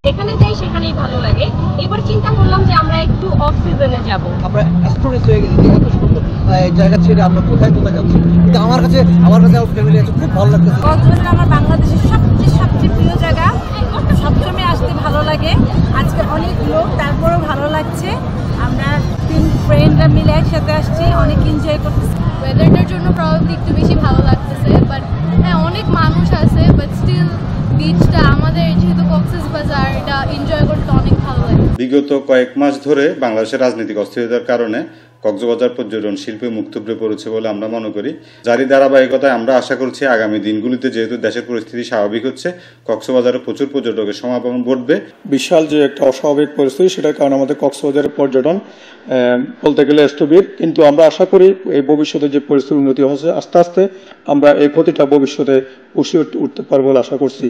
যেখানে যাই সেখানেই ভালো লাগে। এবার চিন্তা করলাম যে আমরা একটু অফ সিজনে যাব। আমরা অ্যাস্ট্রোনিস হয়ে গেছি যে এত সুন্দর এই জায়গা ছেড়ে আমরা কোথায় কোথায় যাচ্ছি, কিন্তু আমার কাছে আমার ফ্যামিলি আছে, খুব ভালো লাগতেছে। কক্সবাজার আমার বাংলাদেশের সবচেয়ে সবচেয়ে প্রিয় জায়গা, সবসময় আসতে ভালো লাগে। আজকে অনেক লোক, তারপরেও ভালো লাগছে। আমরা 3 ফ্রেন্ডরা মিলে একসাথে আসছি, অনেক এনজয় করতেছি। ওয়েদারটার জন্য প্রবাবলি একটু বেশি ভালো লাগতেছে, বাট হ্যাঁ অনেক মানুষ আছে, বাট স্টিল বিচটা আমাদের যেহেতু কক্সবাজার, এটা এনজয় করতে অনেক ভালো লাগে। বিগত কয়েক মাস ধরে বাংলাদেশের রাজনৈতিক অস্থিরতার কারণে কক্সবাজার পর্যটন শিল্পে মুখ থুবড়ে পড়েছে বলে আমরা মনে করি। যারই ধারাবাহিকতায় আমরা আশা করছি আগামী দিনগুলিতে যেহেতু দেশের পরিস্থিতি স্বাভাবিক হচ্ছে, কক্সবাজারে প্রচুর পর্যটকের সমাগম ঘটবে। বিশাল যে একটা অস্বাভাবিক পরিস্থিতি, সেটার কারণে আমাদের কক্সবাজারের পর্যটন বলতে গেলে স্থবির, কিন্তু আমরা আশা করি এই ভবিষ্যতে যে পরিস্থিতির উন্নতি হচ্ছে, আস্তে আস্তে আমরা এই ক্ষতিটা ভবিষ্যতে পুষিয়ে উঠতে পারবো বলে আশা করছি।